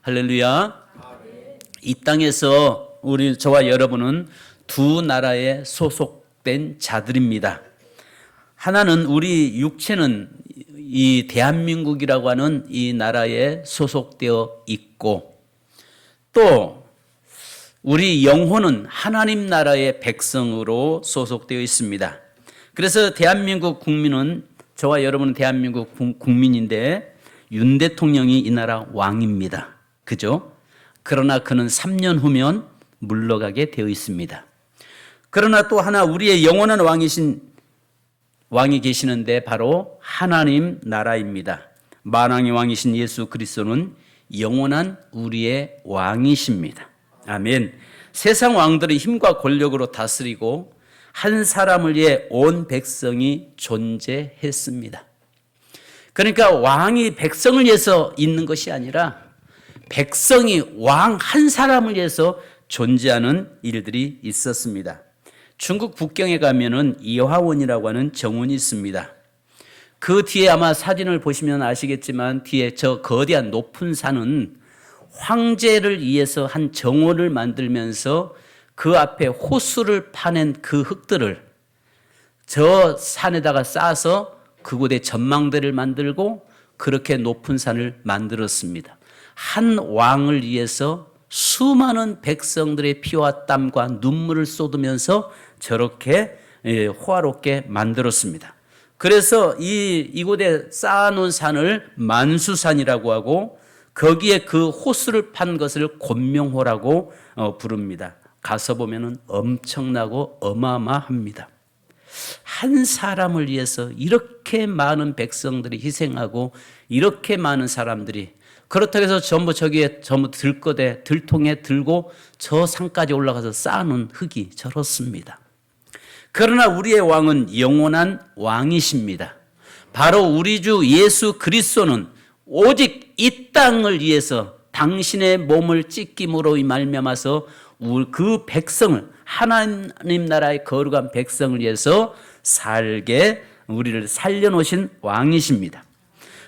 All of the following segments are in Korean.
할렐루야. 이 땅에서 저와 여러분은 두 나라에 소속된 자들입니다. 하나는 우리 육체는 이 대한민국이라고 하는 이 나라에 소속되어 있고, 또 우리 영혼은 하나님 나라의 백성으로 소속되어 있습니다. 그래서 대한민국 국민은, 저와 여러분은 대한민국 국민인데 윤 대통령이 이 나라 왕입니다. 그죠? 그러나 그는 3년 후면 물러가게 되어 있습니다. 그러나 또 하나 우리의 영원한 왕이 계시는데 바로 하나님 나라입니다. 만왕의 왕이신 예수 그리스도는 영원한 우리의 왕이십니다. 아멘. 세상 왕들의 힘과 권력으로 다스리고 한 사람을 위해 온 백성이 존재했습니다. 그러니까 왕이 백성을 위해서 있는 것이 아니라 백성이 왕 한 사람을 위해서 존재하는 일들이 있었습니다. 중국 북경에 가면은 이화원이라고 하는 정원이 있습니다. 그 뒤에 아마 사진을 보시면 아시겠지만 뒤에 저 거대한 높은 산은 황제를 위해서 한 정원을 만들면서 그 앞에 호수를 파낸 그 흙들을 저 산에다가 쌓아서 그곳에 전망대를 만들고 그렇게 높은 산을 만들었습니다. 한 왕을 위해서 수많은 백성들의 피와 땀과 눈물을 쏟으면서 저렇게 호화롭게 만들었습니다. 그래서 이곳에 쌓아놓은 산을 만수산이라고 하고 거기에 그 호수를 판 것을 곤명호라고 부릅니다. 가서 보면은 엄청나고 어마어마합니다. 한 사람을 위해서 이렇게 많은 백성들이 희생하고 이렇게 많은 사람들이, 그렇다고 해서 전부 들통에 들고 저 산까지 올라가서 쌓아놓은 흙이 저렇습니다. 그러나 우리의 왕은 영원한 왕이십니다. 바로 우리 주 예수 그리스도는 오직 이 땅을 위해서 당신의 몸을 찢김으로 말미암아서 그 백성을, 하나님 나라의 거룩한 백성을 위해서 살게 우리를 살려놓으신 왕이십니다.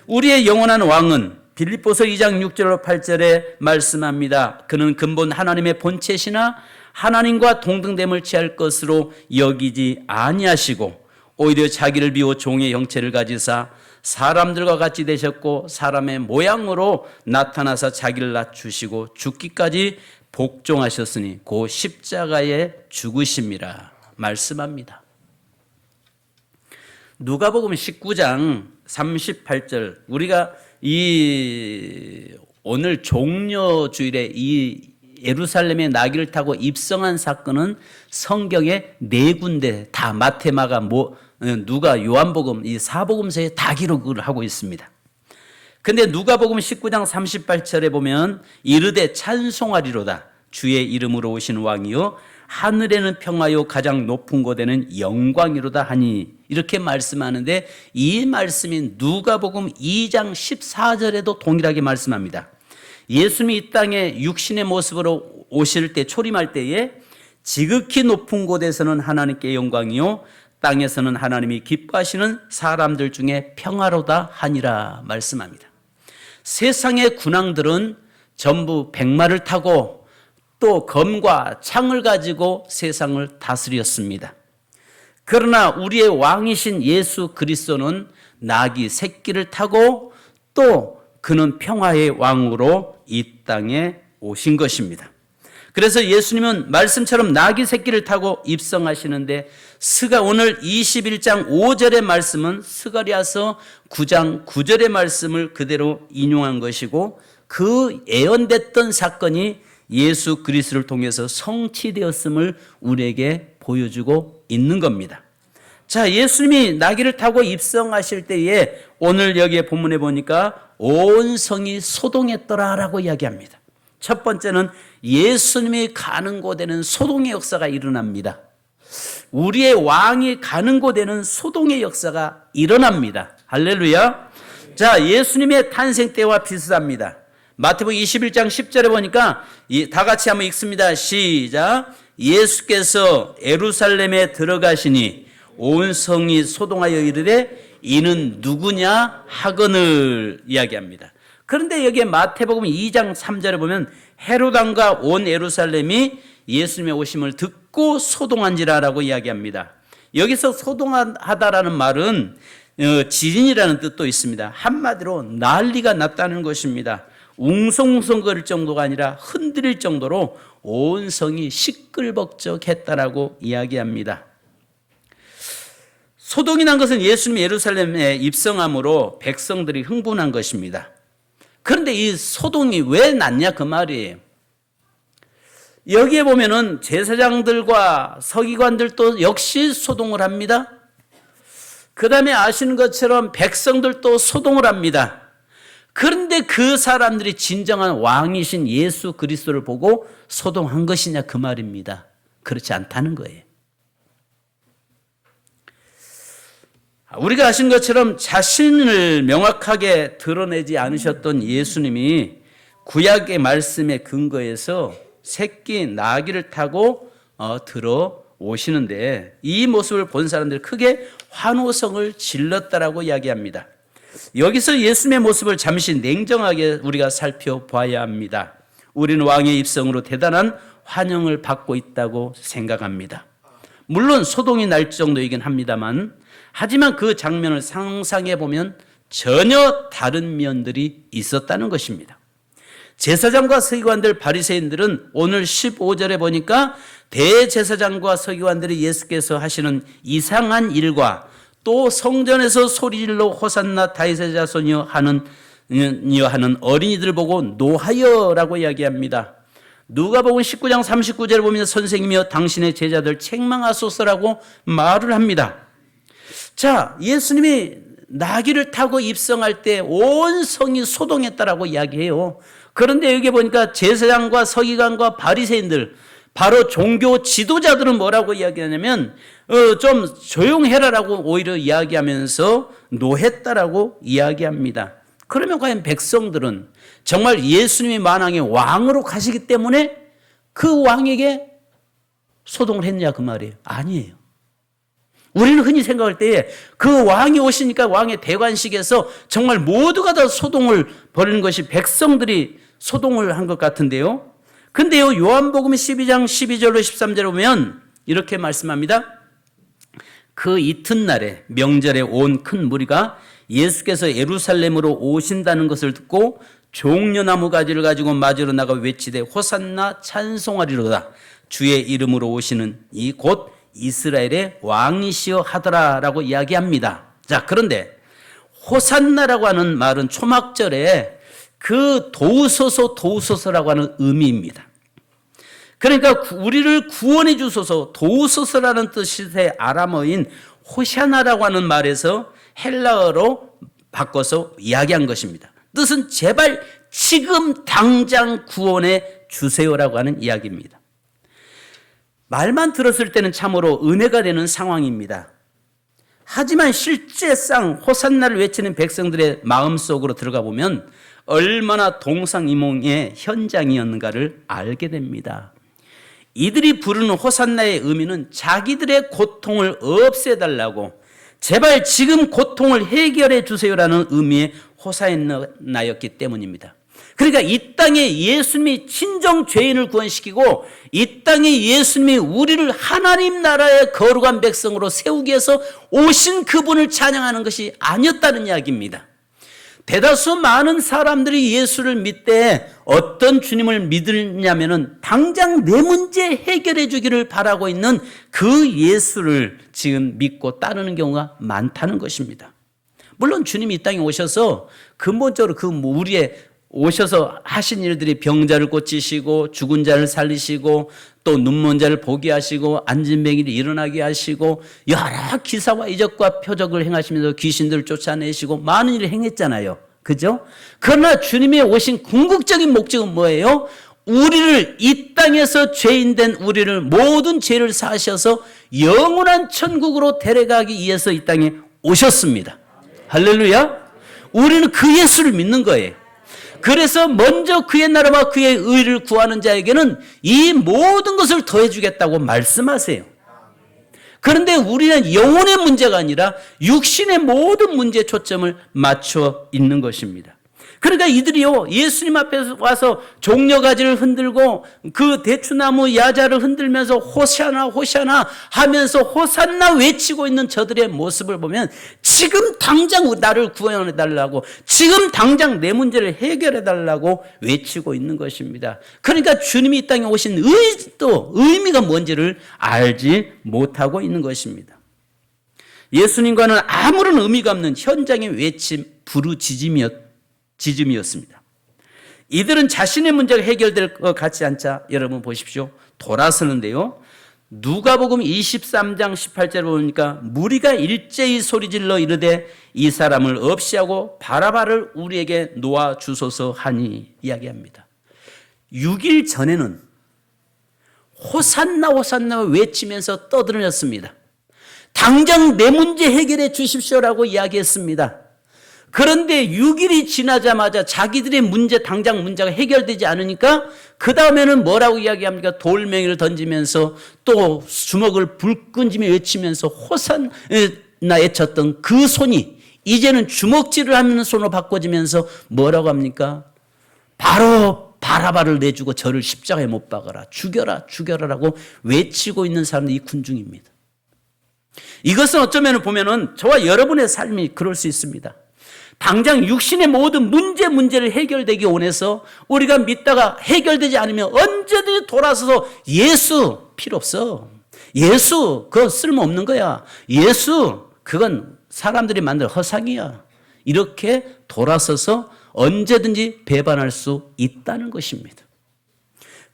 우리의 영원한 왕은 빌립보서 2장 6절로 8절에 말씀합니다. 그는 근본 하나님의 본체시나 하나님과 동등됨을 취할 것으로 여기지 아니하시고 오히려 자기를 비워 종의 형체를 가지사 사람들과 같이 되셨고 사람의 모양으로 나타나사 자기를 낮추시고 죽기까지 복종하셨으니 그 십자가에 죽으심이라 말씀합니다. 누가복음 19장 38절, 우리가 오늘 종려주일에 이 예루살렘에 나귀를 타고 입성한 사건은 성경에 4군데 다 마태, 마가, 누가, 요한복음 이 사복음서에 다 기록을 하고 있습니다. 근데 누가복음 19장 38절에 보면 이르되 찬송하리로다 주의 이름으로 오신 왕이요 하늘에는 평화요 가장 높은 곳에는 영광이로다 하니, 이렇게 말씀하는데 이 말씀이 누가복음 2장 14절에도 동일하게 말씀합니다. 예수님이 이 땅에 육신의 모습으로 오실 때, 초림할 때에 지극히 높은 곳에서는 하나님께 영광이요 땅에서는 하나님이 기뻐하시는 사람들 중에 평화로다 하니라 말씀합니다. 세상의 군왕들은 전부 백마를 타고 또 검과 창을 가지고 세상을 다스렸습니다. 그러나 우리의 왕이신 예수 그리스도는 나귀 새끼를 타고 또 그는 평화의 왕으로 이 땅에 오신 것입니다. 그래서 예수님은 말씀처럼 나귀 새끼를 타고 입성하시는데 오늘 21장 5절의 말씀은 스가랴서 9장 9절의 말씀을 그대로 인용한 것이고 그 예언됐던 사건이 예수 그리스도를 통해서 성취되었음을 우리에게 보여주고 있는 겁니다. 자, 예수님이 나귀를 타고 입성하실 때에 오늘 여기에 본문에 보니까 온 성이 소동했더라라고 이야기합니다. 첫 번째는 예수님이 가는 곳에는 소동의 역사가 일어납니다. 우리의 왕이 가는 곳에는 소동의 역사가 일어납니다. 할렐루야. 자, 예수님의 탄생 때와 비슷합니다. 마태복음 21장 10절에 보니까 다 같이 한번 읽습니다. 시작. 예수께서 예루살렘에 들어가시니 온 성이 소동하여 이르되 이는 누구냐 하거늘 이야기합니다. 그런데 여기에 마태복음 2장 3절에 보면 헤롯 왕과 온 예루살렘이 예수님의 오심을 듣고 소동한지라라고 이야기합니다. 여기서 소동하다라는 말은 지진이라는 뜻도 있습니다. 한마디로 난리가 났다는 것입니다. 웅성웅성거릴 정도가 아니라 흔들릴 정도로 온 성이 시끌벅적했다라고 이야기합니다. 소동이 난 것은 예수님이 예루살렘에 입성함으로 백성들이 흥분한 것입니다. 그런데 이 소동이 왜 났냐 그 말이에요. 여기에 보면은 제사장들과 서기관들도 역시 소동을 합니다. 그 다음에 아시는 것처럼 백성들도 소동을 합니다. 그런데 그 사람들이 진정한 왕이신 예수 그리스도를 보고 소동한 것이냐 그 말입니다. 그렇지 않다는 거예요. 우리가 아신 것처럼 자신을 명확하게 드러내지 않으셨던 예수님이 구약의 말씀에 근거해서 새끼 나귀를 타고 들어오시는데 이 모습을 본 사람들이 크게 환호성을 질렀다라고 이야기합니다. 여기서 예수님의 모습을 잠시 냉정하게 우리가 살펴봐야 합니다. 우리는 왕의 입성으로 대단한 환영을 받고 있다고 생각합니다. 물론 소동이 날 정도이긴 합니다만 하지만 그 장면을 상상해 보면 전혀 다른 면들이 있었다는 것입니다. 제사장과 서기관들 바리새인들은 오늘 15절에 보니까 대제사장과 서기관들이 예수께서 하시는 이상한 일과 또 성전에서 소리질러 호산나 다윗의 자손이여 하는 어린이들을 보고 노하여라고 이야기합니다. 누가복음 19장 39절에 보면 선생님이여 당신의 제자들 책망하소서라고 말을 합니다. 자, 예수님이 나귀를 타고 입성할 때 온 성이 소동했다라고 이야기해요. 그런데 여기 보니까 제사장과 서기관과 바리새인들, 바로 종교 지도자들은 뭐라고 이야기하냐면 좀 조용해라라고 오히려 이야기하면서 노했다라고 이야기합니다. 그러면 과연 백성들은 정말 예수님이 만왕의 왕으로 가시기 때문에 그 왕에게 소동을 했냐 그 말이에요. 아니에요. 우리는 흔히 생각할 때에 그 왕이 오시니까 왕의 대관식에서 정말 모두가 다 소동을 벌이는 것이 백성들이 소동을 한 것 같은데요. 근데요, 요한복음 12장 12절로 13절에 보면 이렇게 말씀합니다. 그 이튿날에 명절에 온 큰 무리가 예수께서 예루살렘으로 오신다는 것을 듣고 종려나무 가지를 가지고 맞으러 나가 외치되 호산나 찬송하리로다. 주의 이름으로 오시는 이 곧 이스라엘의 왕이시여 하더라라고 이야기합니다. 자, 그런데 호산나라고 하는 말은 초막절에 그 도우소서라고 하는 의미입니다. 그러니까 우리를 구원해 주소서, 도우소서라는 뜻의 아람어인 호샤나라고 하는 말에서 헬라어로 바꿔서 이야기한 것입니다. 뜻은 제발 지금 당장 구원해 주세요라고 하는 이야기입니다. 말만 들었을 때는 참으로 은혜가 되는 상황입니다. 하지만 실제상 호산나를 외치는 백성들의 마음속으로 들어가 보면 얼마나 동상이몽의 현장이었는가를 알게 됩니다. 이들이 부르는 호산나의 의미는 자기들의 고통을 없애달라고 제발 지금 고통을 해결해 주세요라는 의미의 호산나였기 때문입니다. 그러니까 이 땅에 예수님이 친정 죄인을 구원시키고 이 땅에 예수님이 우리를 하나님 나라의 거룩한 백성으로 세우기 위해서 오신 그분을 찬양하는 것이 아니었다는 이야기입니다. 대다수 많은 사람들이 예수를 믿되 어떤 주님을 믿으냐면은 당장 내 문제 해결해 주기를 바라고 있는 그 예수를 지금 믿고 따르는 경우가 많다는 것입니다. 물론 주님이 이 땅에 오셔서 근본적으로 그 우리의 오셔서 하신 일들이 병자를 고치시고 죽은 자를 살리시고 또 눈먼 자를 보게 하시고 앉은 뱅이를 일어나게 하시고 여러 기사와 이적과 표적을 행하시면서 귀신들을 쫓아내시고 많은 일을 행했잖아요. 그죠? 그러나 주님의 오신 궁극적인 목적은 뭐예요? 우리를 이 땅에서 죄인된 우리를 모든 죄를 사하셔서 영원한 천국으로 데려가기 위해서 이 땅에 오셨습니다. 할렐루야. 우리는 그 예수를 믿는 거예요. 그래서 먼저 그의 나라와 그의 의를 구하는 자에게는 이 모든 것을 더해 주겠다고 말씀하세요. 그런데 우리는 영혼의 문제가 아니라 육신의 모든 문제에 초점을 맞춰 있는 것입니다. 그러니까 이들이요, 예수님 앞에 와서 종려가지를 흔들고 그 대추나무 야자를 흔들면서 호샤나 호샤나 하면서 호산나 외치고 있는 저들의 모습을 보면 지금 당장 나를 구원해달라고, 지금 당장 내 문제를 해결해달라고 외치고 있는 것입니다. 그러니까 주님이 이 땅에 오신 의미가 뭔지를 알지 못하고 있는 것입니다. 예수님과는 아무런 의미가 없는 현장의 외침, 부르짖음이었습니다. 이들은 자신의 문제가 해결될 것 같지 않자 여러분 보십시오. 돌아서는데요. 누가복음 23장 18절을 보니까 무리가 일제히 소리질러 이르되 이 사람을 없이하고 바라바를 우리에게 놓아 주소서 하니 이야기합니다. 6일 전에는 호산나 호산나 외치면서 떠들었습니다. 당장 내 문제 해결해 주십시오라고 이야기했습니다. 그런데 6일이 지나자마자 자기들의 당장 문제가 해결되지 않으니까 그 다음에는 뭐라고 이야기합니까? 돌멩이를 던지면서 또 주먹을 불끈지며 외치면서 호산나 외쳤던 그 손이 이제는 주먹질을 하는 손으로 바꿔지면서 뭐라고 합니까? 바로 바라바를 내주고 저를 십자가에 못 박아라, 죽여라, 죽여라라고 외치고 있는 사람들이 이 군중입니다. 이것은 어쩌면 보면은 저와 여러분의 삶이 그럴 수 있습니다. 당장 육신의 모든 문제를 해결되기 원해서 우리가 믿다가 해결되지 않으면 언제든지 돌아서서 예수 필요 없어. 예수 그건 쓸모없는 거야. 예수 그건 사람들이 만든 허상이야. 이렇게 돌아서서 언제든지 배반할 수 있다는 것입니다.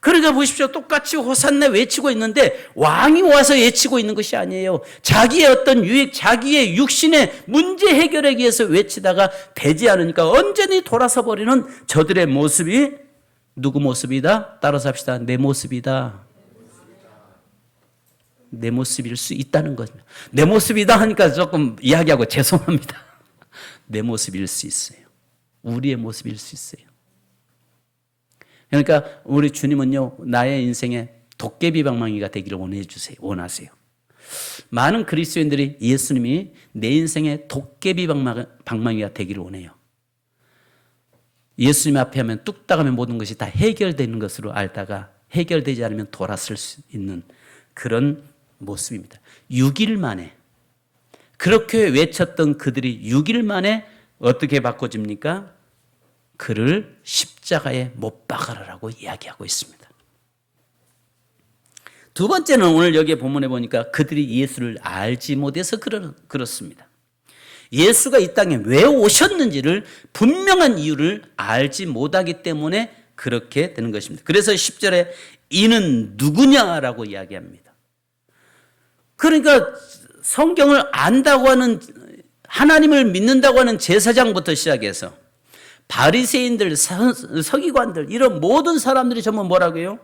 그러니까 보십시오. 똑같이 호산나 외치고 있는데 왕이 와서 외치고 있는 것이 아니에요. 자기의 어떤 유익, 자기의 육신의 문제 해결하기 위해서 외치다가 되지 않으니까 언제든지 돌아서 버리는 저들의 모습이 누구 모습이다? 따라서 합시다. 내 모습이다. 내 모습일 수 있다는 거죠. 내 모습이다 하니까 조금 이야기하고 죄송합니다. 내 모습일 수 있어요. 우리의 모습일 수 있어요. 그러니까 우리 주님은요, 나의 인생에 도깨비 방망이가 되기를 원하세요. 많은 그리스도인들이 예수님이 내 인생에 도깨비 방망이가 되기를 원해요. 예수님 앞에 하면 뚝딱 하면 모든 것이 다 해결되는 것으로 알다가 해결되지 않으면 돌아설 수 있는 그런 모습입니다. 6일 만에 그렇게 외쳤던 그들이 6일 만에 어떻게 바꿔집니까? 그를 십자가에 못 박아라라고 이야기하고 있습니다. 두 번째는 오늘 여기에 본문에 보니까 그들이 예수를 알지 못해서 그렇습니다. 예수가 이 땅에 왜 오셨는지를 분명한 이유를 알지 못하기 때문에 그렇게 되는 것입니다. 그래서 10절에 이는 누구냐라고 이야기합니다. 그러니까 성경을 안다고 하는, 하나님을 믿는다고 하는 제사장부터 시작해서 바리새인들, 서기관들 이런 모든 사람들이 전부 뭐라고 해요?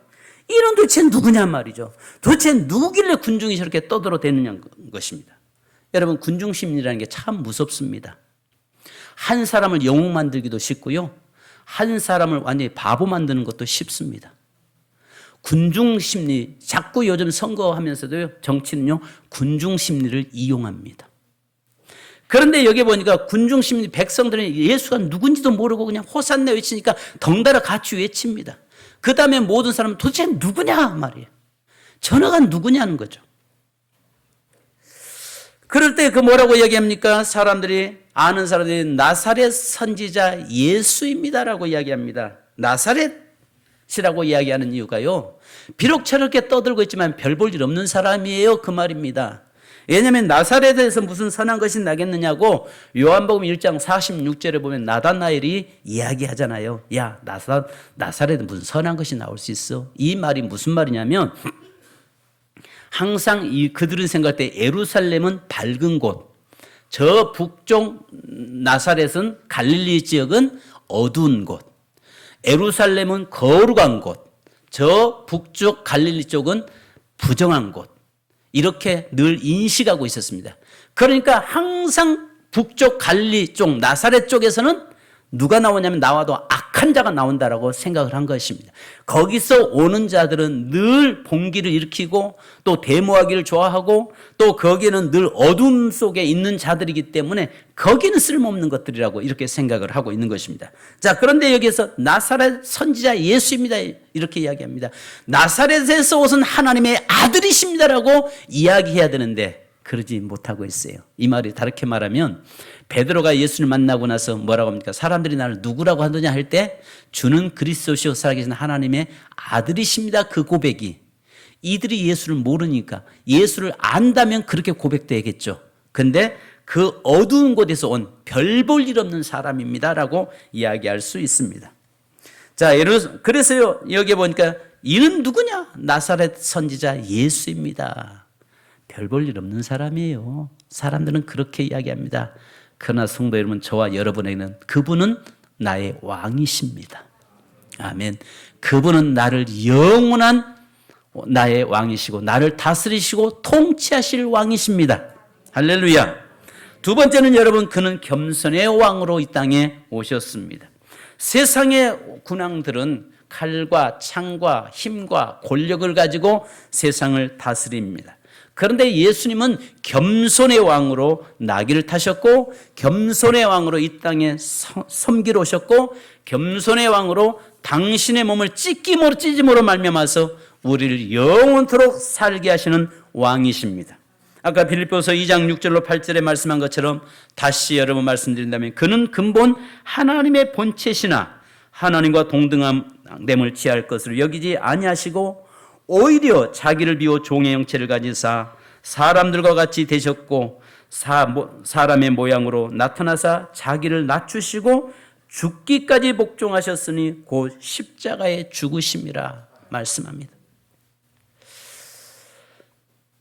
이런 도대체 누구냐 말이죠. 도대체 누구길래 군중이 저렇게 떠들어대느냐는 것입니다. 여러분, 군중심리라는 게 참 무섭습니다. 한 사람을 영웅 만들기도 쉽고요, 한 사람을 완전히 바보 만드는 것도 쉽습니다. 군중심리, 자꾸 요즘 선거하면서도요, 정치는요 군중심리를 이용합니다. 그런데 여기 보니까 군중심리, 백성들은 예수가 누군지도 모르고 그냥 호산나 외치니까 덩달아 같이 외칩니다. 그 다음에 모든 사람은 도대체 누구냐 말이에요. 전화가 누구냐는 거죠. 그럴 때 그 뭐라고 얘기합니까? 아는 사람들이 나사렛 선지자 예수입니다라고 이야기합니다. 나사렛이라고 이야기하는 이유가요, 비록 저렇게 떠들고 있지만 별 볼 일 없는 사람이에요, 그 말입니다. 왜냐하면 나사렛에서 무슨 선한 것이 나겠느냐고 요한복음 1장 46절에 보면 나다나엘이 이야기하잖아요. 야, 나사렛에 무슨 선한 것이 나올 수 있어? 이 말이 무슨 말이냐면, 항상 그들은 생각할 때 예루살렘은 밝은 곳, 저 북쪽 나사렛은 갈릴리 지역은 어두운 곳, 예루살렘은 거룩한 곳, 저 북쪽 갈릴리 쪽은 부정한 곳, 이렇게 늘 인식하고 있었습니다. 그러니까 항상 북쪽 갈릴리 쪽, 나사렛 쪽에서는 누가 나오냐면 나와도 악한 자가 나온다라고 생각을 한 것입니다. 거기서 오는 자들은 늘 봉기를 일으키고 또 데모하기를 좋아하고 또 거기는 늘 어둠 속에 있는 자들이기 때문에 거기는 쓸모없는 것들이라고 이렇게 생각을 하고 있는 것입니다. 자, 그런데 여기서 나사렛 선지자 예수입니다. 이렇게 이야기합니다. 나사렛에서 오신 하나님의 아들이십니다라고 이야기해야 되는데 그러지 못하고 있어요. 이 말이 다르게 말하면 베드로가 예수를 만나고 나서 뭐라고 합니까? 사람들이 나를 누구라고 하느냐 할 때 주는 그리스도시요 살아계신 하나님의 아들이십니다. 그 고백이 이들이 예수를 모르니까 예수를 안다면 그렇게 고백되겠죠. 근데 그 어두운 곳에서 온 별 볼 일 없는 사람입니다라고 이야기할 수 있습니다. 자, 그래서요 여기 보니까 이는 누구냐? 나사렛 선지자 예수입니다. 별 볼 일 없는 사람이에요. 사람들은 그렇게 이야기합니다. 그러나 성도 여러분, 저와 여러분에게는 그분은 나의 왕이십니다. 아멘. 그분은 나를 영원한 나의 왕이시고 나를 다스리시고 통치하실 왕이십니다. 할렐루야. 두 번째는 여러분, 그는 겸손의 왕으로 이 땅에 오셨습니다. 세상의 군왕들은 칼과 창과 힘과 권력을 가지고 세상을 다스립니다. 그런데 예수님은 겸손의 왕으로 나귀를 타셨고 겸손의 왕으로 이 땅에 섬기러 오셨고 겸손의 왕으로 당신의 몸을 찢짐으로 말미암아서 우리를 영원토록 살게 하시는 왕이십니다. 아까 빌립보서 2장 6절로 8절에 말씀한 것처럼 다시 여러분 말씀드린다면 그는 근본 하나님의 본체시나 하나님과 동등함됨을 취할 것으로 여기지 아니하시고 오히려 자기를 비워 종의 형체를 가지사 사람들과 같이 되셨고 사람의 모양으로 나타나사 자기를 낮추시고 죽기까지 복종하셨으니 곧 십자가에 죽으심이라 말씀합니다.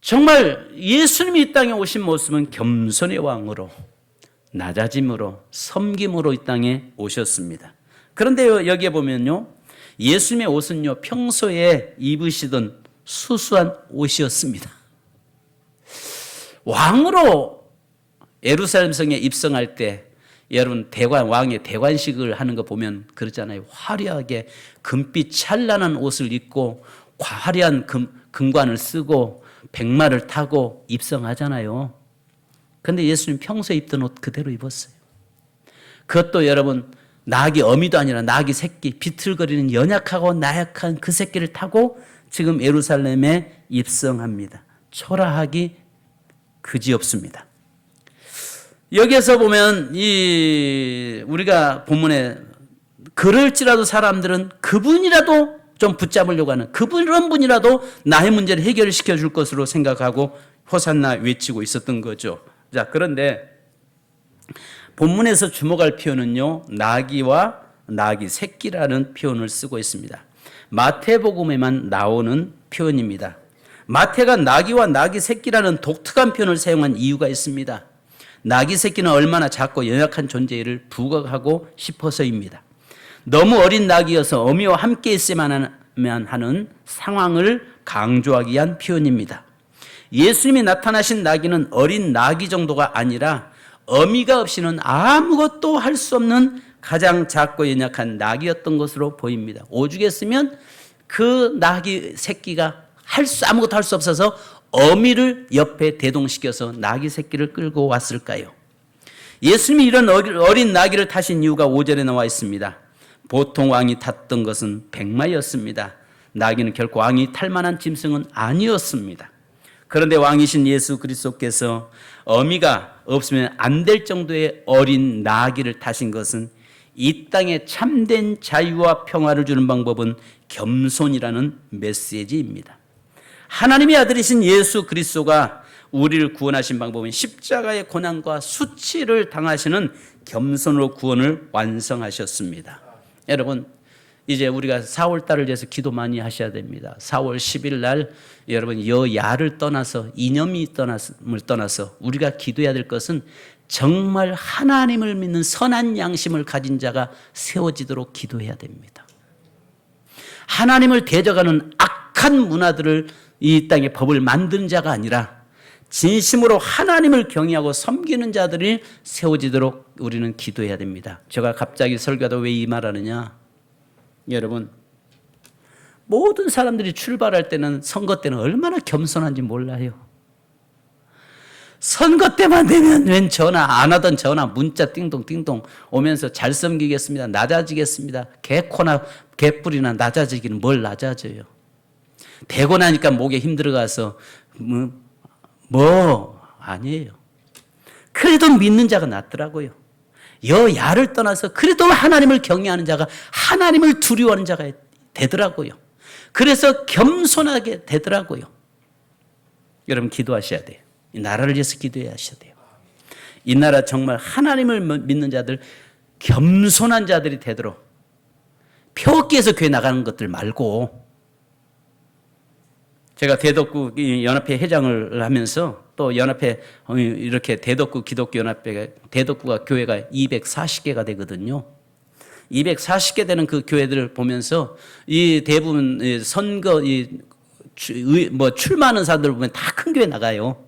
정말 예수님이 이 땅에 오신 모습은 겸손의 왕으로 낮아짐으로 섬김으로 이 땅에 오셨습니다. 그런데 여기에 보면요, 예수님의 옷은요 평소에 입으시던 수수한 옷이었습니다. 왕으로 예루살렘 성에 입성할 때 여러분 왕의 대관식을 하는 거 보면 그렇잖아요. 화려하게 금빛 찬란한 옷을 입고 화려한 금관을 쓰고 백마를 타고 입성하잖아요. 그런데 예수님 평소에 입던 옷 그대로 입었어요. 그것도 여러분 나귀 어미도 아니라 나귀 새끼, 비틀거리는 연약하고 나약한 그 새끼를 타고 지금 예루살렘에 입성합니다. 초라하기 그지없습니다. 여기에서 보면 우리가 본문에 그럴지라도 사람들은 그분이라도 좀 붙잡으려고 하는 그런 분이라도 나의 문제를 해결시켜 줄 것으로 생각하고 호산나 외치고 있었던 거죠. 자, 그런데 본문에서 주목할 표현은요, 나귀와 나귀 새끼라는 표현을 쓰고 있습니다. 마태복음에만 나오는 표현입니다. 마태가 나귀와 나귀 새끼라는 독특한 표현을 사용한 이유가 있습니다. 나귀 새끼는 얼마나 작고 연약한 존재를 부각하고 싶어서입니다. 너무 어린 나귀여서 어미와 함께 있어야만 하는 상황을 강조하기 위한 표현입니다. 예수님이 나타나신 나귀는 어린 나귀 정도가 아니라 어미가 없이는 아무것도 할 수 없는 가장 작고 연약한 나귀였던 것으로 보입니다. 오죽에 쓰면 그 나귀 새끼가 아무것도 할 수 없어서 어미를 옆에 대동시켜서 나귀 새끼를 끌고 왔을까요? 예수님이 이런 어린 나귀를 타신 이유가 5절에 나와 있습니다. 보통 왕이 탔던 것은 백마였습니다. 나귀는 결코 왕이 탈 만한 짐승은 아니었습니다. 그런데 왕이신 예수 그리스도께서 어미가 없으면 안 될 정도의 어린 나귀를 타신 것은 이 땅에 참된 자유와 평화를 주는 방법은 겸손이라는 메시지입니다. 하나님의 아들이신 예수 그리스도가 우리를 구원하신 방법은 십자가의 고난과 수치를 당하시는 겸손으로 구원을 완성하셨습니다. 여러분, 이제 우리가 4월달을 위해서 기도 많이 하셔야 됩니다. 4월 10일 날 여러분 여야를 떠나서 이념을 떠나서 우리가 기도해야 될 것은 정말 하나님을 믿는 선한 양심을 가진 자가 세워지도록 기도해야 됩니다. 하나님을 대적하는 악한 문화들을 이 땅에 법을 만드는 자가 아니라 진심으로 하나님을 경외하고 섬기는 자들이 세워지도록 우리는 기도해야 됩니다. 제가 갑자기 설교하다 왜 이 말하느냐? 여러분, 모든 사람들이 출발할 때는, 선거 때는 얼마나 겸손한지 몰라요. 선거 때만 되면 웬 전화, 안 하던 전화, 문자 띵동띵동 오면서 잘 섬기겠습니다. 낮아지겠습니다. 개코나 개뿔이나 낮아지기는 뭘 낮아져요. 되고 나니까 목에 힘들어가서 아니에요. 그래도 믿는 자가 낫더라고요. 여야를 떠나서 그래도 하나님을 경외하는 자가, 하나님을 두려워하는 자가 되더라고요. 그래서 겸손하게 되더라고요. 여러분 기도하셔야 돼요. 이 나라를 위해서 기도해야 하셔야 돼요. 이 나라 정말 하나님을 믿는 자들, 겸손한 자들이 되도록, 표기에서 교회 나가는 것들 말고, 제가 대덕구 연합회 회장을 하면서 또 연합회 이렇게 대덕구 기독교 연합회가, 대덕구가 교회가 240개가 되거든요. 240개 되는 그 교회들을 보면서 이 대부분 선거 출마하는 사람들 보면 다 큰 교회 나가요.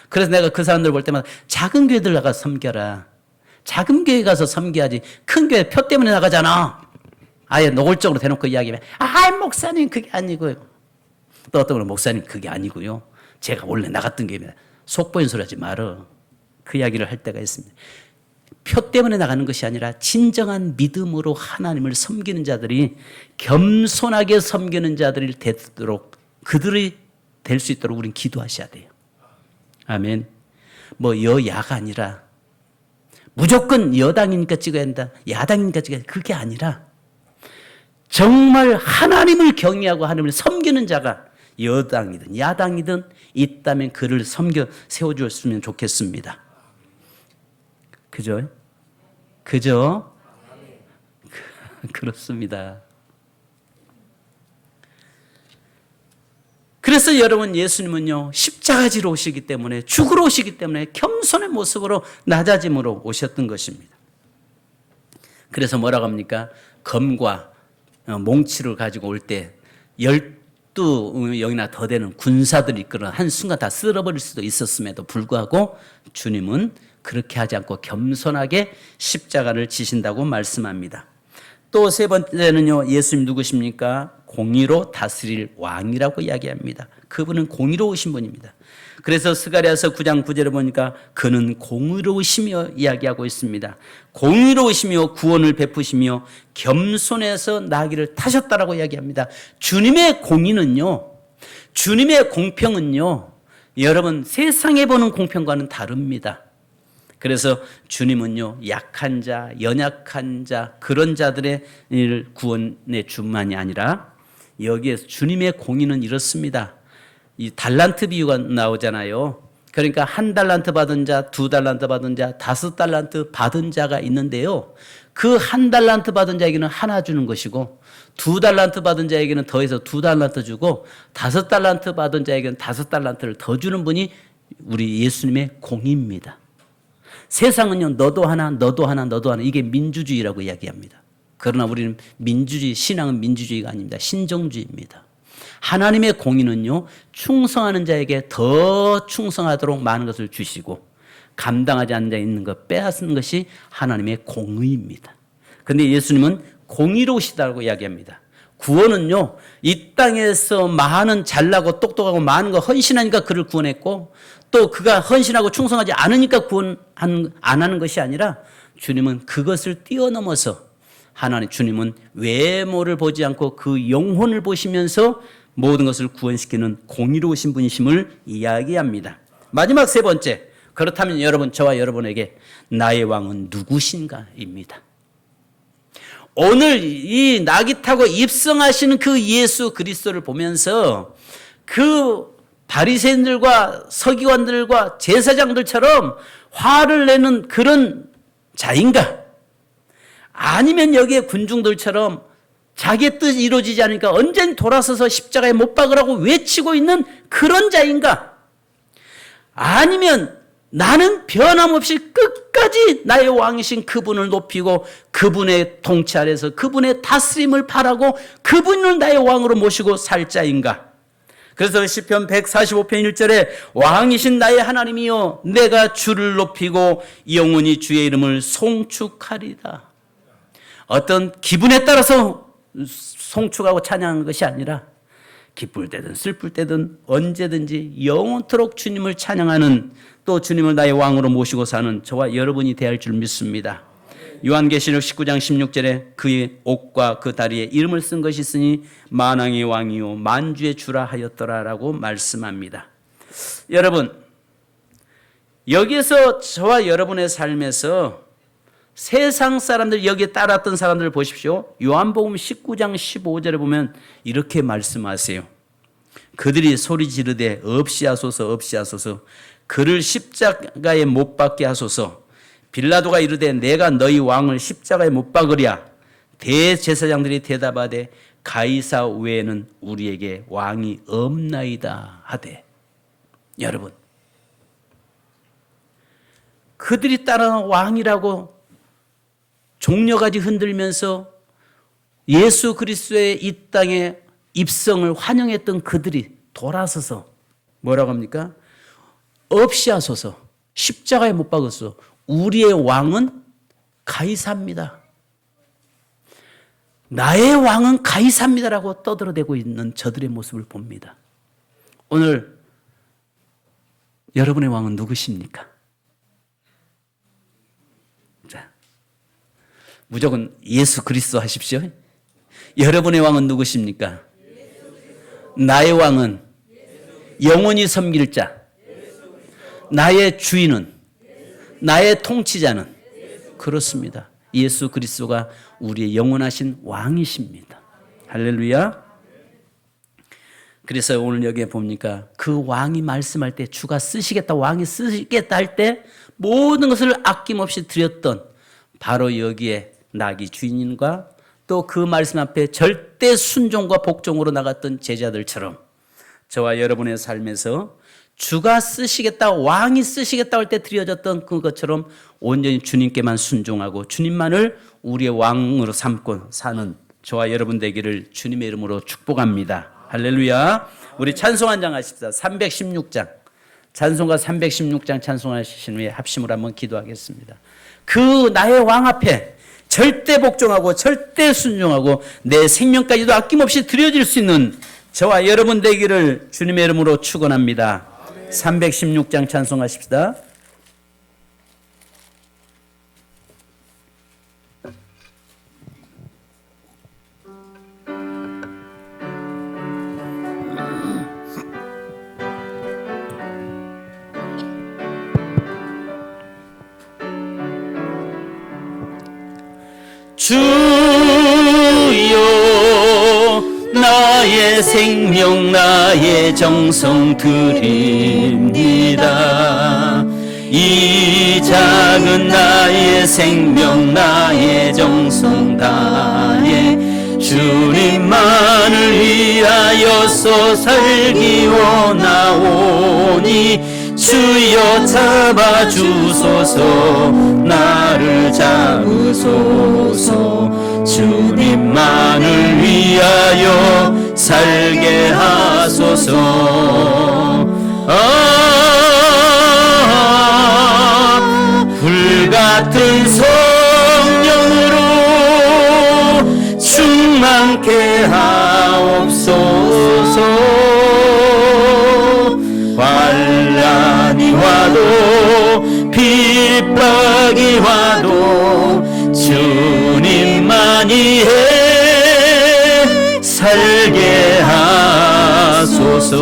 그래서 내가 그 사람들 볼 때마다 작은 교회들 나가서 섬겨라. 작은 교회 가서 섬겨야지. 큰 교회 표 때문에 나가잖아. 아예 노골적으로 대놓고 이야기하면 목사님 그게 아니고요. 또 어떤 분은 목사님 그게 아니고요. 제가 원래 나갔던 교회입니다. 속 보이는 소리 하지 말어. 그 이야기를 할 때가 있습니다. 표 때문에 나가는 것이 아니라 진정한 믿음으로 하나님을 섬기는 자들이, 겸손하게 섬기는 자들이 되도록, 그들이 될 수 있도록 우리는 기도하셔야 돼요. 아멘. 여야가 아니라 무조건 여당이니까 찍어야 한다, 야당이니까 찍어야 한다, 그게 아니라 정말 하나님을 경외하고 하나님을 섬기는 자가 여당이든 야당이든 있다면 그를 섬겨 세워주었으면 좋겠습니다. 그죠? 그렇습니다. 그래서 여러분, 예수님은요, 십자가지로 오시기 때문에, 죽으러 오시기 때문에 겸손의 모습으로, 낮아짐으로 오셨던 것입니다. 그래서 뭐라고 합니까? 검과 몽치를 가지고 올 때 12명이나 더 되는 군사들이 이끌어 한순간 다 쓸어버릴 수도 있었음에도 불구하고 주님은 그렇게 하지 않고 겸손하게 십자가를 지신다고 말씀합니다. 또 세 번째는요, 예수님 누구십니까? 공의로 다스릴 왕이라고 이야기합니다. 그분은 공의로우신 분입니다. 그래서 스가랴서 9장 9절에 보니까 그는 공의로우시며 이야기하고 있습니다. 공의로우시며 구원을 베푸시며 겸손해서 나귀를 타셨다라고 이야기합니다. 주님의 공의는요, 주님의 공평은요, 여러분 세상에 보는 공평과는 다릅니다. 그래서 주님은요, 약한 자, 연약한 자, 그런 자들의 구원의 주만이 아니라, 여기에서 주님의 공의는 이렇습니다. 이 달란트 비유가 나오잖아요. 그러니까 1달란트 받은 자, 2달란트 받은 자, 5달란트 받은 자가 있는데요. 그 1달란트 받은 자에게는 하나 주는 것이고, 2달란트 받은 자에게는 더해서 2달란트 주고, 5달란트 받은 자에게는 5달란트를 더 주는 분이 우리 예수님의 공의입니다. 세상은요, 너도 하나, 너도 하나, 너도 하나, 이게 민주주의라고 이야기합니다. 그러나 우리는 민주주의, 신앙은 민주주의가 아닙니다. 신정주의입니다. 하나님의 공의는요, 충성하는 자에게 더 충성하도록 많은 것을 주시고, 감당하지 않는 자에 있는 것 빼앗는 것이 하나님의 공의입니다. 그런데 예수님은 공의로우시다고 이야기합니다. 구원은요, 이 땅에서 많은 잘나고 똑똑하고 많은 거 헌신하니까 그를 구원했고, 또 그가 헌신하고 충성하지 않으니까 구원 안 하는 것이 아니라, 주님은 그것을 뛰어넘어서, 주님은 외모를 보지 않고 그 영혼을 보시면서 모든 것을 구원시키는 공의로우신 분이심을 이야기합니다. 마지막 세 번째, 그렇다면 여러분, 저와 여러분에게 나의 왕은 누구신가입니다. 오늘 이 나귀 타고 입성하시는 그 예수 그리스도를 보면서 그 바리새인들과 서기관들과 제사장들처럼 화를 내는 그런 자인가? 아니면 여기에 군중들처럼 자기의 뜻이 이루어지지 않으니까 언제든 돌아서서 십자가에 못 박으라고 외치고 있는 그런 자인가? 아니면 나는 변함없이 끝까지 나의 왕이신 그분을 높이고 그분의 통치 아래서 그분의 다스림을 바라고 그분을 나의 왕으로 모시고 살 자인가? 그래서 시편 145편 1절에 왕이신 나의 하나님이여 내가 주를 높이고 영원히 주의 이름을 송축하리다. 어떤 기분에 따라서 송축하고 찬양하는 것이 아니라 기쁠 때든 슬플 때든 언제든지 영원토록 주님을 찬양하는, 또 주님을 나의 왕으로 모시고 사는 저와 여러분이 되어야 할 줄 믿습니다. 요한계시록 19장 16절에 그의 옷과 그 다리에 이름을 쓴 것이 있으니 만왕의 왕이요 만주의 주라 하였더라라고 말씀합니다. 여러분, 여기에서 저와 여러분의 삶에서 세상 사람들, 여기에 따랐던 사람들을 보십시오. 요한복음 19장 15절에 보면 이렇게 말씀하세요. 그들이 소리 지르되 없이하소서 없이하소서, 그를 십자가에 못 박게 하소서. 빌라도가 이르되 내가 너희 왕을 십자가에 못 박으랴. 대제사장들이 대답하되 가이사 외에는 우리에게 왕이 없나이다 하되. 여러분, 그들이 따라 왕이라고 종려가지 흔들면서 예수 그리스도의 이 땅에 입성을 환영했던 그들이 돌아서서 뭐라고 합니까? 없이 하소서, 십자가에 못 박았어, 우리의 왕은 가이사입니다. 나의 왕은 가이사입니다라고 떠들어대고 있는 저들의 모습을 봅니다. 오늘 여러분의 왕은 누구십니까? 자, 무조건 예수 그리스도 하십시오. 여러분의 왕은 누구십니까? 나의 왕은 영원히 섬길 자, 나의 주인은, 나의 통치자는, 그렇습니다. 예수 그리스도가 우리의 영원하신 왕이십니다. 할렐루야. 그래서 오늘 여기에 봅니까? 그 왕이 말씀할 때, 주가 쓰시겠다, 왕이 쓰시겠다 할 때 모든 것을 아낌없이 드렸던 바로 여기에 나귀 주인과 또 그 말씀 앞에 절대 순종과 복종으로 나갔던 제자들처럼 저와 여러분의 삶에서 주가 쓰시겠다, 왕이 쓰시겠다 할 때 드려졌던 그것처럼 온전히 주님께만 순종하고 주님만을 우리의 왕으로 삼고 사는 저와 여러분 되기를 주님의 이름으로 축복합니다. 할렐루야. 우리 찬송 한 장 하십시다. 316장. 찬송가 316장 찬송하신 후에 합심으로 한번 기도하겠습니다. 그 나의 왕 앞에 절대 복종하고 절대 순종하고 내 생명까지도 아낌없이 드려질 수 있는 저와 여러분 되기를 주님의 이름으로 축원합니다. 316장 찬송하십시다. 주여 나의 생명 나의 정성 드립니다. 이 작은 나의 생명 나의 정성 다해 주님만을 위하여서 살기 원하오니 주여 잡아주소서 나를 잡으소서 주님만을 위하여 살게 하소서. 불같은 성령으로 충만케 하옵소서. 환난이 와도 핍박이 와도 주님만이 해 살게 하소서.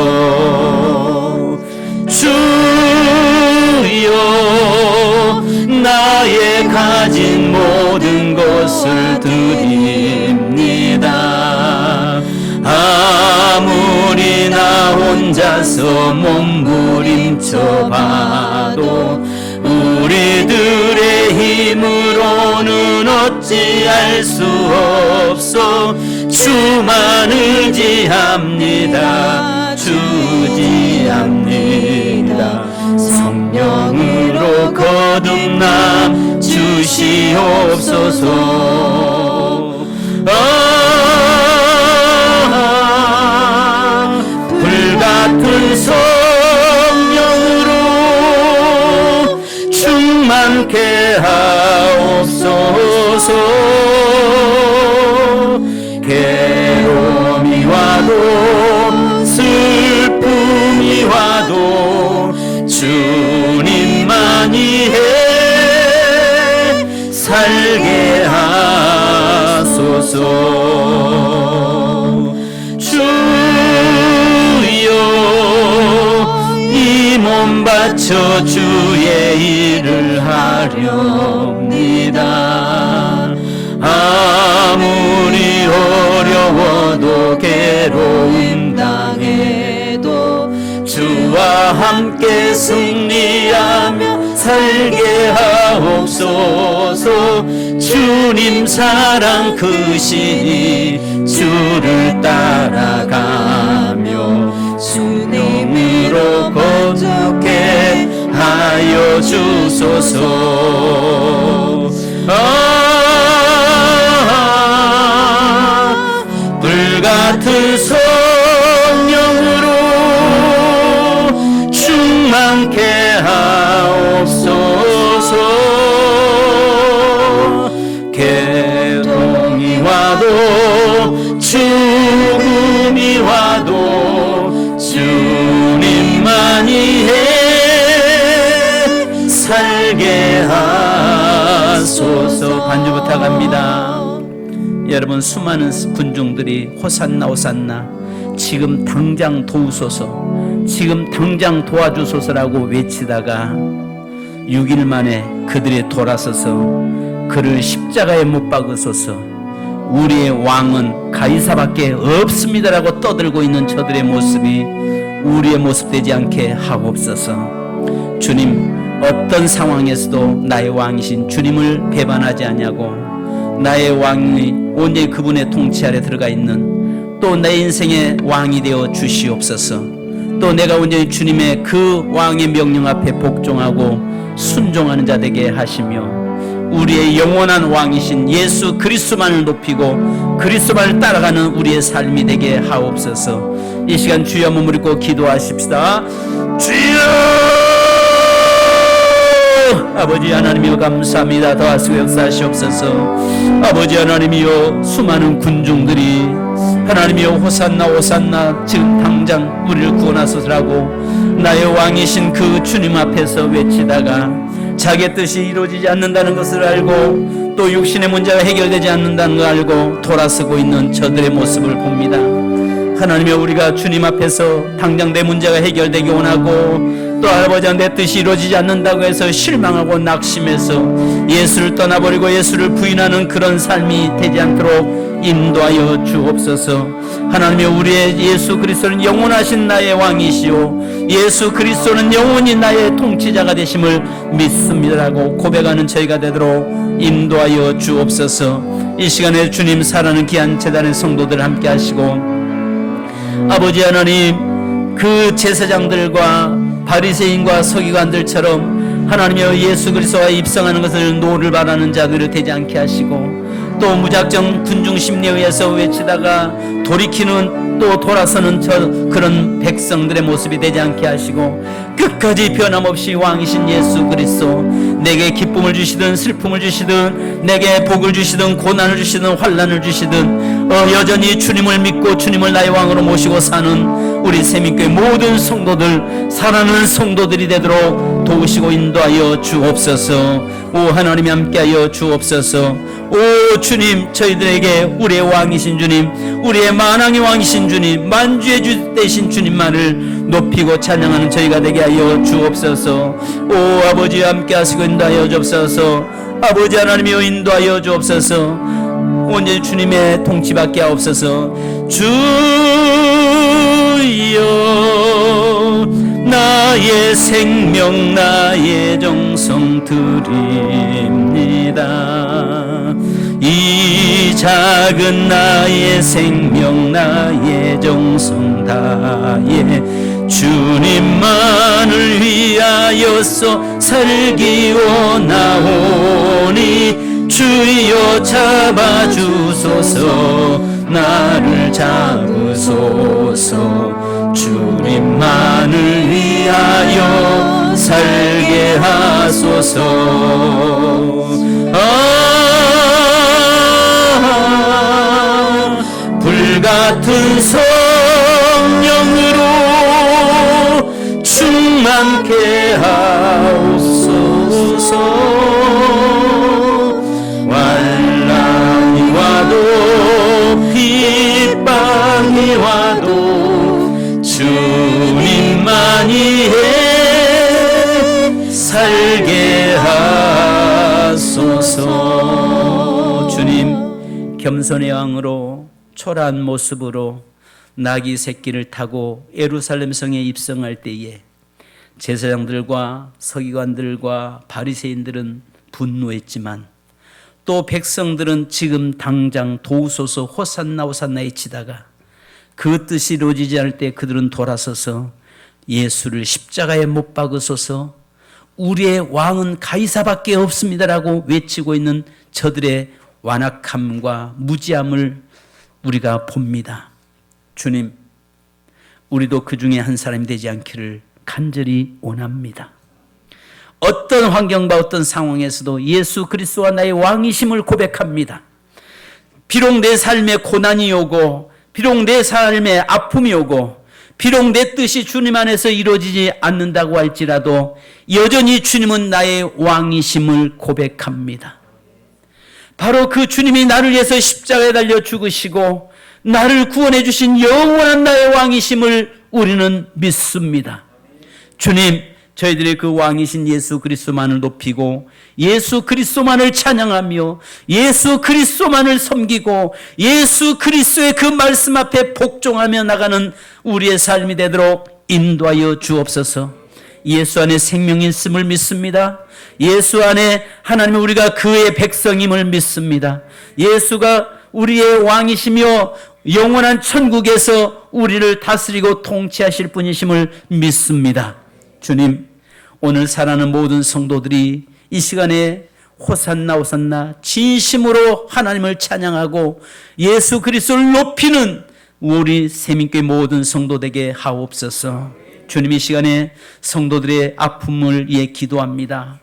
주여 나의 가진 모든 것을 드립니다. 아무리 나 혼자서 몸부림쳐 봐도 우리들의 힘으로는 어찌할 수 없어 주만 의지합니다. 주지합니다. 성령으로 거듭남 주시옵소서. 불가 하옵소서. 주여 이 몸 바쳐 주의 일을 하렵니다. 아무리 어려워도 괴로움 당해도 주와 함께 승리하며 살게 하옵소서. 주님 사랑 크시니 주를 따라가며 주님으로 거룩해 하여 주소서. 불같은 성령으로 충만케 하옵소서. 괴로움이 와도 죽음이 와도 주님만이 해 살게 하소서. 반주 부탁합니다. 여러분, 수많은 군중들이 호산나 호산나 지금 당장 도우소서, 지금 당장 도와주소서라고 외치다가 6일 만에 그들이 돌아서서 그를 십자가에 못 박으소서, 우리의 왕은 가이사밖에 없습니다라고 떠들고 있는 저들의 모습이 우리의 모습 되지 않게 하옵소서. 주님, 어떤 상황에서도 나의 왕이신 주님을 배반하지 아니하고 나의 왕이 온전히 그분의 통치 아래 들어가 있는 또 내 인생의 왕이 되어 주시옵소서. 또 내가 온전히 주님의 그 왕의 명령 앞에 복종하고 순종하는 자 되게 하시며 우리의 영원한 왕이신 예수 그리스도만을 높이고 그리스도만을 따라가는 우리의 삶이 되게 하옵소서. 이 시간 주여 몸을 입고 기도하십시다. 주여! 아버지 하나님이여 감사합니다. 더하시고 역사하시옵소서. 아버지 하나님이여 수많은 군중들이 하나님이여 호산나 호산나 지금 당장 우리를 구원하소서라고 나의 왕이신 그 주님 앞에서 외치다가 자기의 뜻이 이루어지지 않는다는 것을 알고 또 육신의 문제가 해결되지 않는다는 걸 알고 돌아서고 있는 저들의 모습을 봅니다. 하나님이여 우리가 주님 앞에서 당장 내 문제가 해결되기 원하고 또 아버지 내 뜻이 이루어지지 않는다고 해서 실망하고 낙심해서 예수를 떠나버리고 예수를 부인하는 그런 삶이 되지 않도록 인도하여 주옵소서. 하나님이여 우리의 예수 그리스도는 영원하신 나의 왕이시오 예수 그리스도는 영원히 나의 통치자가 되심을 믿습니다라고 고백하는 저희가 되도록 인도하여 주옵소서. 이 시간에 주님 사랑하는 귀한 제단의 성도들 함께 하시고 아버지 하나님 그 제사장들과 바리새인과 서기관들처럼 하나님이여 예수 그리스도와 입성하는 것을 노를 바라는 자들이 되지 않게 하시고 또 무작정 군중 심리에 의해서 외치다가 돌이키는 또 돌아서는 그런 백성들의 모습이 되지 않게 하시고 끝까지 변함없이 왕이신 예수 그리스도 내게 기쁨을 주시든 슬픔을 주시든 내게 복을 주시든 고난을 주시든 환난을 주시든 여전히 주님을 믿고 주님을 나의 왕으로 모시고 사는 우리 세민교회 모든 성도들 살아나는 성도들이 되도록 도우시고 인도하여 주옵소서. 오 하나님이 함께하여 주옵소서. 오 주님 저희들에게 우리의 왕이신 주님 우리의 만왕의 왕이신 주님 만주의 주 되신 주님만을 높이고 찬양하는 저희가 되게 하여 주옵소서. 오 아버지 함께하시고 인도하여 주옵소서. 아버지 하나님이여 인도하여 주옵소서. 온전히 주님의 통치받게 하옵소서. 주여 나의 생명 나의 정성 드립니다. 이 작은 나의 생명 나의 정성 다해 주님만을 위하여서 살기 원하오니 주여 잡아주소서 나를 잡으소서 주님만을 위하여 살게 하소서. 불같은 성령으로 충만케 하옵소서. 환난이 와도 살아도 주님만이 해 살게 하소서. 주님, 겸손의 왕으로 초라한 모습으로 나귀 새끼를 타고 예루살렘 성에 입성할 때에 제사장들과 서기관들과 바리새인들은 분노했지만 또 백성들은 지금 당장 도우소서 호산나 호산나 외치다가 그 뜻이 이루어지지 않을 때 그들은 돌아서서 예수를 십자가에 못 박으소서, 우리의 왕은 가이사밖에 없습니다라고 외치고 있는 저들의 완악함과 무지함을 우리가 봅니다. 주님, 우리도 그 중에 한 사람이 되지 않기를 간절히 원합니다. 어떤 환경과 어떤 상황에서도 예수 그리스도와 나의 왕이심을 고백합니다. 비록 내 삶에 고난이 오고, 비록 내 삶에 아픔이 오고, 비록 내 뜻이 주님 안에서 이루어지지 않는다고 할지라도 여전히 주님은 나의 왕이심을 고백합니다. 바로 그 주님이 나를 위해서 십자가에 달려 죽으시고 나를 구원해 주신 영원한 나의 왕이심을 우리는 믿습니다. 주님, 저희들의 그 왕이신 예수 그리스도만을 높이고 예수 그리스도만을 찬양하며 예수 그리스도만을 섬기고 예수 그리스도의 그 말씀 앞에 복종하며 나가는 우리의 삶이 되도록 인도하여 주옵소서. 예수 안에 생명이 있음을 믿습니다. 예수 안에 하나님 우리가 그의 백성임을 믿습니다. 예수가 우리의 왕이시며 영원한 천국에서 우리를 다스리고 통치하실 분이심을 믿습니다. 주님, 오늘 살아가는 모든 성도들이 이 시간에 호산나 호산나 진심으로 하나님을 찬양하고 예수 그리스도를 높이는 우리 세민교회 모든 성도되게 하옵소서. 주님, 이 시간에 성도들의 아픔을 위해 기도합니다.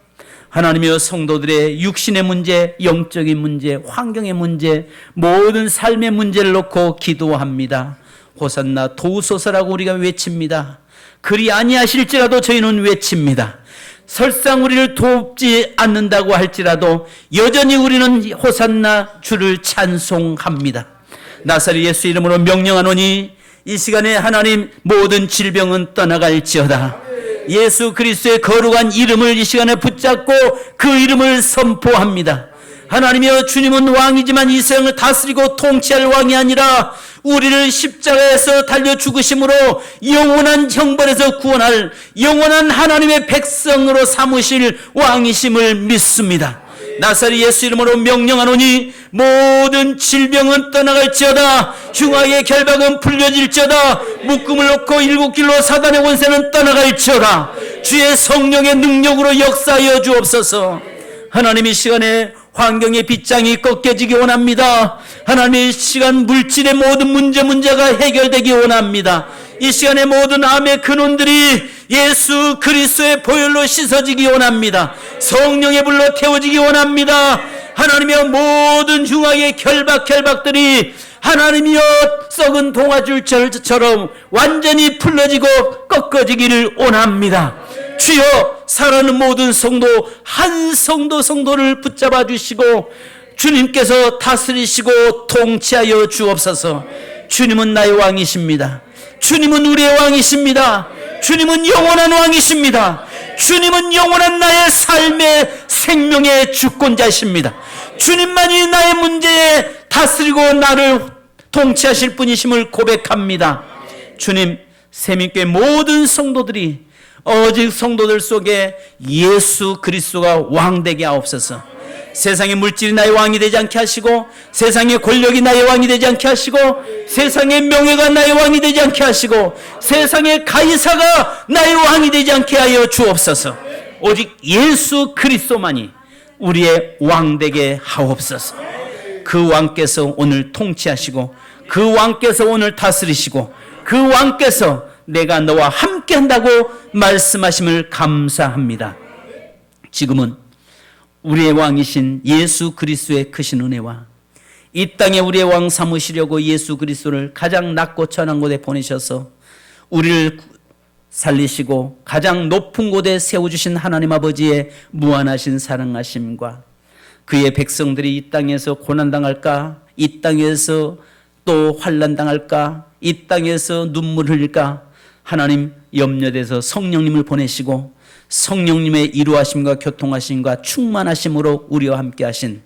하나님이여, 성도들의 육신의 문제, 영적인 문제, 환경의 문제, 모든 삶의 문제를 놓고 기도합니다. 호산나 도우소서라고 우리가 외칩니다. 그리 아니하실지라도 저희는 외칩니다. 설상 우리를 돕지 않는다고 할지라도 여전히 우리는 호산나 주를 찬송합니다. 나사렛 예수 이름으로 명령하노니 이 시간에 하나님 모든 질병은 떠나갈지어다. 예수 그리스도의 거룩한 이름을 이 시간에 붙잡고 그 이름을 선포합니다. 하나님이여, 주님은 왕이지만 이 세상을 다스리고 통치할 왕이 아니라 우리를 십자가에서 달려 죽으심으로 영원한 형벌에서 구원할 영원한 하나님의 백성으로 삼으실 왕이심을 믿습니다. 나사렛 예수 이름으로 명령하노니 모든 질병은 떠나갈지어다. 흉악의 결박은 풀려질지어다. 묶음을 놓고 일곱 길로 사단의 권세는 떠나갈지어다. 주의 성령의 능력으로 역사하여 주옵소서. 하나님, 이 시간에 환경의 빗장이 꺾여지기 원합니다. 하나님, 이 시간 물질의 모든 문제가 해결되기 원합니다. 이 시간에 모든 암의 근원들이 예수 그리스도의 보혈로 씻어지기 원합니다. 성령의 불로 태워지기 원합니다. 하나님이여, 모든 흉악의 결박들이 하나님이여 썩은 동아줄처럼 완전히 풀러지고 꺾어지기를 원합니다. 주여, 살아있는 모든 성도 한 성도를 붙잡아 주시고 주님께서 다스리시고 통치하여 주옵소서. 주님은 나의 왕이십니다. 주님은 우리의 왕이십니다. 주님은 영원한 왕이십니다. 주님은 영원한 나의 삶의 생명의 주권자이십니다. 주님만이 나의 문제에 다스리고 나를 통치하실 분이심을 고백합니다. 주님, 세민교회 모든 성도들이 오직 성도들 속에 예수 그리스도가 왕되게 하옵소서. 세상의 물질이 나의 왕이 되지 않게 하시고, 세상의 권력이 나의 왕이 되지 않게 하시고, 세상의 명예가 나의 왕이 되지 않게 하시고, 세상의 가이사가 나의 왕이 되지 않게 하여 주옵소서. 오직 예수 그리스도만이 우리의 왕 되게 하옵소서. 그 왕께서 오늘 통치하시고, 그 왕께서 오늘 다스리시고, 그 왕께서 내가 너와 함께 한다고 말씀하심을 감사합니다. 지금은 우리의 왕이신 예수 그리스도의 크신 은혜와 이 땅에 우리의 왕 삼으시려고 예수 그리스도를 가장 낮고 천한 곳에 보내셔서 우리를 살리시고 가장 높은 곳에 세워주신 하나님 아버지의 무한하신 사랑하심과 그의 백성들이 이 땅에서 고난당할까, 이 땅에서 또 환난 당할까? 이 땅에서 눈물 흘릴까? 하나님 염려돼서 성령님을 보내시고 성령님의 이루하심과 교통하심과 충만하심으로 우리와 함께 하신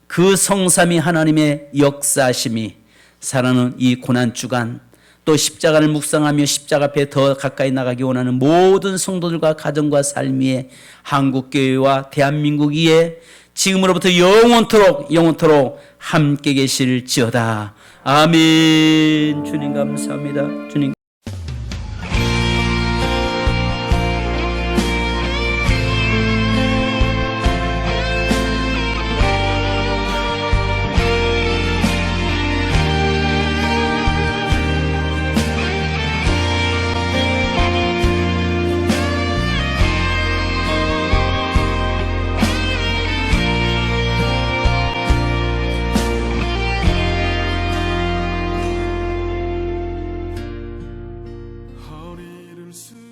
그 성삼위 하나님의 역사하심이 사랑하는 이 고난주간 또 십자가를 묵상하며 십자가 앞에 더 가까이 나가기 원하는 모든 성도들과 가정과 삶 위에 한국교회와 대한민국 위에 지금으로부터 영원토록 함께 계실지어다. 아멘. 주님 감사합니다. 주님. 허리를 숙여